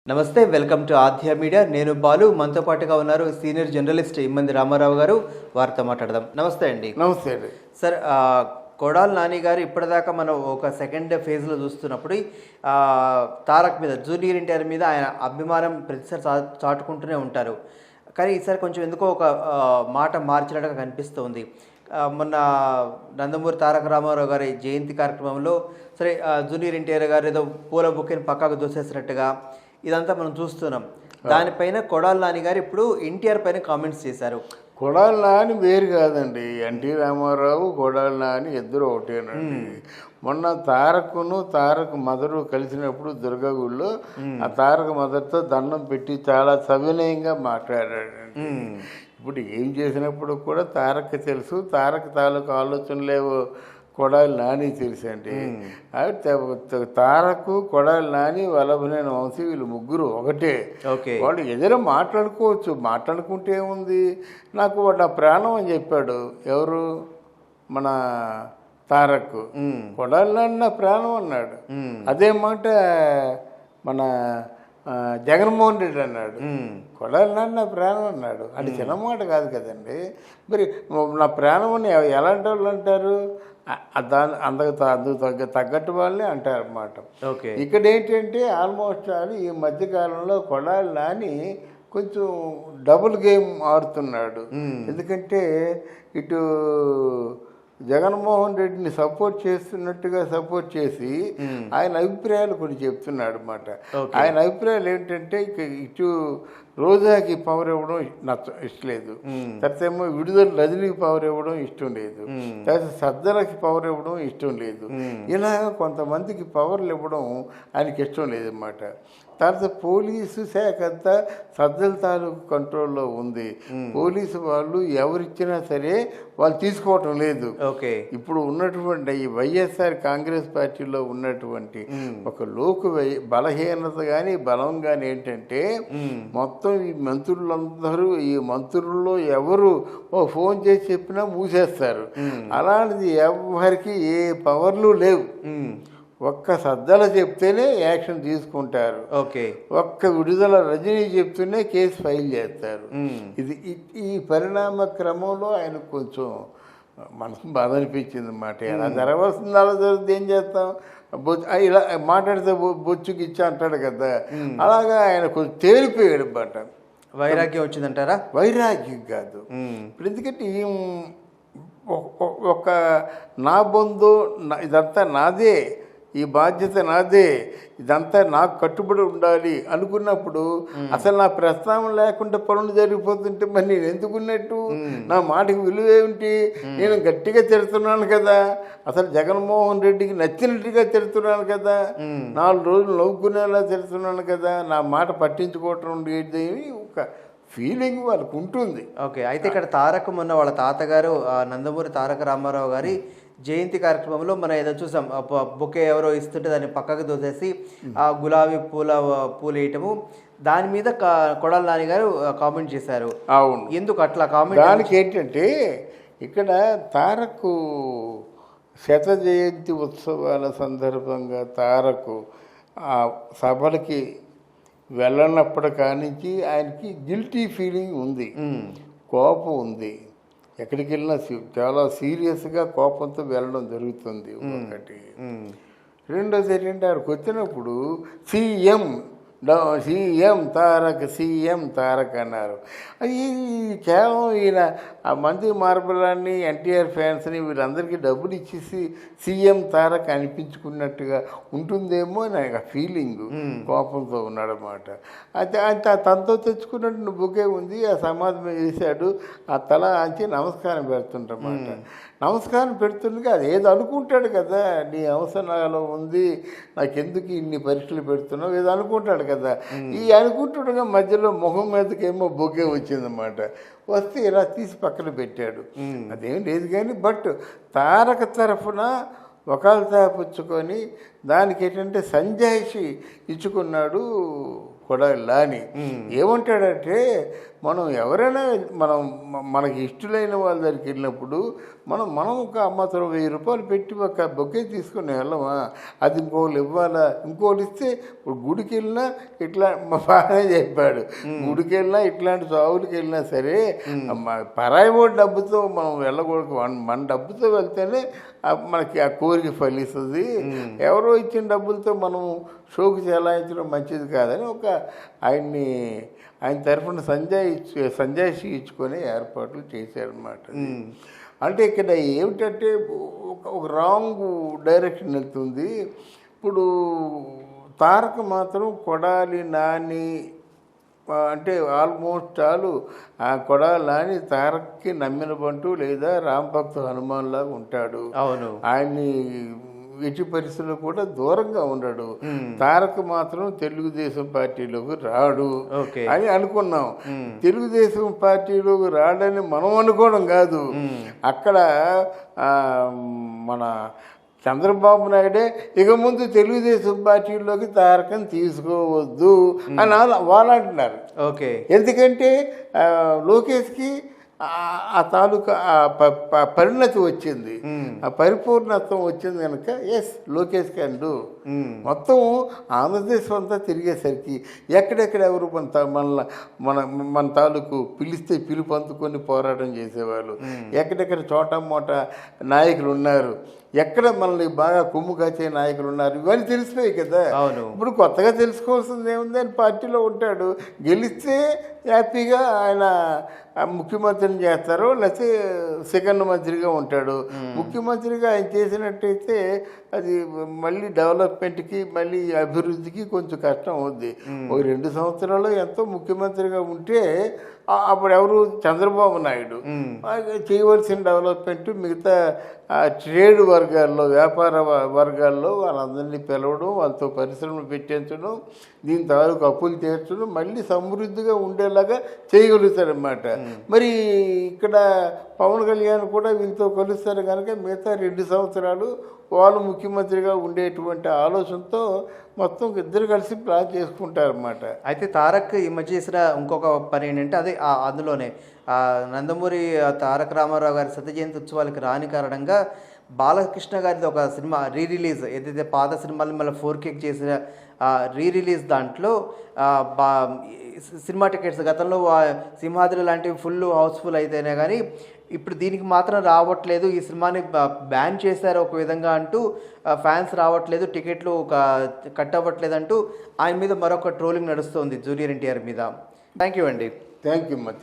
నమస్తే, welcome to ఆధ్య media. నేను బాలు. మనతో పాటుగా ఉన్నారు సీనియర్ జర్నలిస్ట్ ఇమ్మంది రామారావు గారు. వారితో మాట్లాడదాం. నమస్తే అండి. నమస్తే అండి. సార్, కొడాలి నాని గారు ఇప్పటిదాకా మనం ఒక సెకండ్ ఫేజ్లో చూస్తున్నప్పుడు తారక్ మీద, జూనియర్ ఎన్టీఆర్ మీద ఆయన అభిమానం ప్రతిసారి చాటుకుంటూనే ఉంటారు. కానీ ఈసారి కొంచెం ఎందుకో ఒక మాట మార్చినట్టుగా కనిపిస్తుంది. మొన్న నందమూరి తారక రామారావు గారి జయంతి కార్యక్రమంలో సరే జూనియర్ ఎన్టీఆర్ గారు ఏదో పూల బుక్కిని పక్కకు దూసేసినట్టుగా ఇదంతా మనం చూస్తున్నాం. దానిపైన కొడాలి నాని గారు ఇప్పుడు ఎన్టీఆర్ పైన కామెంట్స్ చేశారు. కొడాలి నాని వేరు కాదండి. ఎన్టీ రామారావు, కొడాలి నాని ఇద్దరు ఒకటేనండి. మొన్న తారక్ మదరు కలిసినప్పుడు దుర్గాగుడిలో ఆ తారక మదర్తో దండం పెట్టి చాలా సవినయంగా మాట్లాడాడండి. ఇప్పుడు ఏం చేసినప్పుడు కూడా తారక్ తెలుసు, తారక్ తాలూకు ఆలోచనలేవో కొడాలి నాని తెలుసు అండి. తారకు, కొడాలి నాని, వల్లభనేని వంశీ వీళ్ళు ముగ్గురు ఒకటే. వాళ్ళు ఎదురు మాట్లాడుకోవచ్చు, మాట్లాడుకుంటే ఏముంది. నాకు నా ప్రాణం అని చెప్పాడు ఎవరు, మన తారక్. కొడాలి నాని నా ప్రాణం అన్నాడు. అదే మాట మన జగన్మోహన్ రెడ్డి అన్నాడు. కొడాలి నాని నా ప్రాణం అన్నాడు. అది చిన్న మాట కాదు కదండి. మరి నా ప్రాణం అని ఎలాంటి వాళ్ళు అంటారు? అందుకు తగ్గట్టు వాళ్ళే అంటారు అన్నమాట. ఇక్కడ ఏంటంటే ఆల్మోస్ట్ అది ఈ మధ్యకాలంలో కొడాలి నాని కొంచెం డబుల్ గేమ్ ఆడుతున్నాడు. ఎందుకంటే ఇటు జగన్మోహన్ రెడ్డిని సపోర్ట్ చేస్తున్నట్టుగా సపోర్ట్ చేసి ఆయన అభిప్రాయాలు కొన్ని చెప్తున్నాడు అన్నమాట. ఆయన అభిప్రాయాలు ఏంటంటే ఇటు రోజాకి పవర్ ఇవ్వడం ఇష్టం లేదు, తర్వాత ఏమో విడుదల రజనీకి పవర్ ఇవ్వడం ఇష్టం లేదు, తర్వాత సజ్జలకి పవర్ ఇవ్వడం ఇష్టం లేదు. ఇలా కొంతమందికి పవర్లు ఇవ్వడం ఆయనకి ఇష్టం లేదన్నమాట. తర్వాత పోలీసు శాఖ అంతా సజ్జల తాలూకు కంట్రోల్లో ఉంది. పోలీసు వాళ్ళు ఎవరిచ్చినా సరే వాళ్ళు తీసుకోవటం లేదు. ఇప్పుడు ఉన్నటువంటి ఈ వైఎస్ఆర్ కాంగ్రెస్ పార్టీలో ఉన్నటువంటి ఒక బలహీనత కానీ బలం కానీ ఏంటంటే మొత్తం ఈ మంత్రులందరూ, ఈ మంత్రుల్లో ఎవరు ఫోన్ చేసి చెప్పినా మూసేస్తారు. అలాంటిది ఎవరికి ఏ పవర్లు లేవు. ఒక్క సజ్జల చెప్తేనే యాక్షన్ తీసుకుంటారు, ఒక్క విడుదల రజనీ చెప్తూనే కేసు ఫైల్ చేస్తారు. ఇది ఈ పరిణామ క్రమంలో ఆయనకు కొంచెం మనసు బాధ అనిపించింది అన్నమాట. ఎలా జరగవలసింది అలా జరుగుతుంది, ఏం చేస్తాం. ఇలా మాట్లాడితే బొచ్చుకి ఇచ్చా అంటాడు కదా, అలాగా ఆయన కొంచెం తేలిపోయాడు అన్నమాట. వైరాగ్యం వచ్చిందంటారా? వైరాగ్యం కాదు. ఇప్పుడు ఎందుకంటే ఒక నా బంధు, ఇదంతా నాదే, ఈ బాధ్యత నాదే, ఇదంతా నాకు కట్టుబడి ఉండాలి అనుకున్నప్పుడు అసలు నా ప్రస్తావన లేకుండా పనులు జరిగిపోతుంటే మరి నేను ఎందుకున్నట్టు? నా మాటకి విలువ ఏమిటి? నేను గట్టిగా తిడుతున్నాను కదా, అసలు జగన్మోహన్ రెడ్డికి నచ్చినట్టుగా తిడుతున్నాను కదా, 4 రోజులు నవ్వుకునేలా తిడుతున్నాను కదా, నా మాట పట్టించుకోవటం లేదు ఒక ఫీలింగ్ వాళ్ళకు ఉంటుంది. అయితే ఇక్కడ తారక్ మొన్న వాళ్ళ తాతగారు నందమూరి తారక రామారావు గారి జయంతి కార్యక్రమంలో మనం ఏదో చూసాం, బొకే ఎవరో ఇస్తుంటే దాన్ని పక్కకు దోసేసి ఆ గులాబీ పూలు వేయటము, దాని మీద కొడాలి నాని గారు కామెంట్ చేశారు. అవును, ఎందుకు అట్లా కామెంట్? దానికి ఏంటంటే ఇక్కడ తారక్ శత జయంతి ఉత్సవాల సందర్భంగా తారక్ ఆ సభలకి వెళ్ళనప్పటి కానించి ఆయనకి గిల్టీ ఫీలింగ్ ఉంది, కోపం ఉంది. ఎక్కడికి వెళ్ళినా చాలా సీరియస్గా కోపంతో వెళ్ళడం జరుగుతుంది. ఒకటి. రెండోది ఏంటంటే ఆయనకు వచ్చినప్పుడు సీఎం తారక్ అన్నారు. అది కేవలం ఈయన ఆ మంత్రి మార్బలాన్ని, ఎన్టీఆర్ ఫ్యాన్స్ని వీళ్ళందరికీ డబ్బులు ఇచ్చేసి సీఎం తారక్ అనిపించుకున్నట్టుగా ఉంటుందేమో అని ఆయన ఫీలింగ్, కోపంతో ఉన్నాడన్నమాట. అయితే ఆయన తనతో తెచ్చుకున్నట్టు బుకే ఉంది, ఆ సమాధి చేశాడు, ఆ తల అంచి నమస్కారం పెడుతుంటన్నమాట. నమస్కారం పెడుతుండగా అది ఏదో అనుకుంటాడు కదా, నీ అవసరాలు ఉంది, నాకెందుకు ఇన్ని పరీక్షలు పెడుతున్నావు ఏదో అనుకుంటాడు కదా. ఈ అనుకుంటుండగా మధ్యలో ముఖం మీదకేమో బొకే వచ్చిందన్నమాట. వస్తే ఇలా తీసి పక్కన పెట్టాడు. అదేం లేదు కానీ బట్ తారక తరఫున వకాల్తా పుచ్చుకొని దానికి ఏంటంటే సంజాయిషి ఇచ్చుకున్నాడు కొడాలి నాని. ఏమంటాడంటే మనం ఎవరైనా మనకి ఇష్టలైన వాళ్ళ దగ్గరికి వెళ్ళినప్పుడు మనం ఒక మాత్రం 1000 రూపాయలు పెట్టి ఒక బొకే తీసుకుని వెళ్ళమా? అది ఇంకోళ్ళు ఇవ్వాలా? ఇంకోళ్ళు ఇస్తే ఇప్పుడు గుడికి వెళ్ళినా ఇట్లా మా బాగానే చెప్పాడు, గుడికి వెళ్ళినా ఇట్లాంటి చావులకి వెళ్ళినా సరే పరాయి వాడి డబ్బుతో మనం వెళ్ళకూడదు. మన డబ్బుతో వెళ్తేనే మనకి ఆ కోరిక ఫలిస్తుంది. ఎవరో ఇచ్చిన డబ్బులతో మనం షోకు చెలాయించడం మంచిది కాదని ఆయన తరఫున సంజాయిషి ఇచ్చుకొని ఏర్పాట్లు చేశారనమాట. అంటే ఇక్కడ ఏమిటంటే ఒక రాంగ్ డైరెక్షన్ వెళ్తుంది. ఇప్పుడు తారక మాత్రం కొడాలి నాని అంటే ఆల్మోస్ట్ చాలు ఆ కొడాలి నాని తారక్కి నమ్మిన బంటూ లేదా రాంభక్త హనుమాన్ లాగా ఉంటాడు. అవును, ఆయన్ని ఎట్టి పరిస్థితుల్లో కూడా దూరంగా ఉండడు. తారక్ మాత్రం తెలుగుదేశం పార్టీలోకి రాడు అని అనుకున్నాం. తెలుగుదేశం పార్టీలోకి రాడని మనం అనుకోవడం కాదు, అక్కడ మన చంద్రబాబు నాయుడే ఇక ముందు తెలుగుదేశం పార్టీలోకి తారకం తీసుకోవద్దు అని వాళ్ళు అంటున్నారు. ఎందుకంటే లోకేష్కి ఆ తాలూకా పరిణతి వచ్చింది, ఆ పరిపూర్ణత్వం వచ్చింది కనుక ఎస్ లోకేష్ క్యాన్ డూ. మొత్తం ఆంధ్రదేశం అంతా తిరిగేసరికి ఎక్కడెక్కడ ఎవరు మన తాలూకు పిలిస్తే పిలుపు అందుకొని పోరాటం చేసేవాళ్ళు, ఎక్కడెక్కడ చోట మోట నాయకులు ఉన్నారు, ఎక్కడ మనల్ని బాగా కొమ్ము కాచే నాయకులు ఉన్నారు, ఇవన్నీ తెలిసిపోయాయి కదా. ఇప్పుడు కొత్తగా తెలుసుకోవాల్సింది ఏముంది? ఆయన పార్టీలో ఉంటాడు, గెలిస్తే హ్యాపీగా ఆయన ముఖ్యమంత్రిని చేస్తారు, లేకపోతే సెకండ్ మంత్రిగా ఉంటాడు. ముఖ్యమంత్రిగా ఆయన చేసినట్టయితే అది మళ్ళీ డెవలప్మెంట్కి మళ్ళీ అభివృద్ధికి కొంచెం కష్టం అవుద్ది. ఒక 2 సంవత్సరాలు ఎంతో ముఖ్యమంత్రిగా ఉంటే అప్పుడు ఎవరు చంద్రబాబు నాయుడు చేయవలసిన డెవలప్మెంట్ మిగతా ట్రేడ్ వర్గాల్లో వ్యాపార వర్గాల్లో వాళ్ళందరినీ పిలవడం, వాళ్ళతో పరిశ్రమలు పెట్టించడం, దీని తాలూకు అప్పులు తీర్చడం, మళ్ళీ సమృద్ధిగా ఉండేలాగా చేయగలుగుతారన్నమాట. మరి ఇక్కడ పవన్ కళ్యాణ్ కూడా వీళ్ళతో కలుస్తారు కనుక మిగతా 2 సంవత్సరాలు వాళ్ళు ముఖ్యమంత్రిగా ఉండేటువంటి ఆలోచనతో మొత్తం ఇద్దరు కలిసి ప్లాన్ చేసుకుంటారన్నమాట. అయితే తారక్ ఈ మధ్య చేసిన ఇంకొక పని ఏంటంటే అదే అందులోనే నందమూరి తారక రామారావు గారి శత జయంతి ఉత్సవాలకు రాని కారణంగా బాలకృష్ణ గారిది ఒక సినిమా రిలీజ్, ఏదైతే పాత సినిమాలు మళ్ళీ 4K చేసిన రిలీజ్ దాంట్లో సినిమా టికెట్స్ గతంలో సింహాద్రి లాంటివి ఫుల్ హౌస్ఫుల్ అయితేనే కానీ ఇప్పుడు దీనికి మాత్రం రావట్లేదు, ఈ సినిమాని బ్యాన్ చేశారు ఒక విధంగా అంటూ ఫ్యాన్స్ రావట్లేదు, టికెట్లు కట్ అవ్వట్లేదు అంటూ ఆయన మీద మరొక ట్రోలింగ్ నడుస్తుంది జూనియర్ ఎన్టీఆర్ మీద. థ్యాంక్ యూ అండి. Thank you much.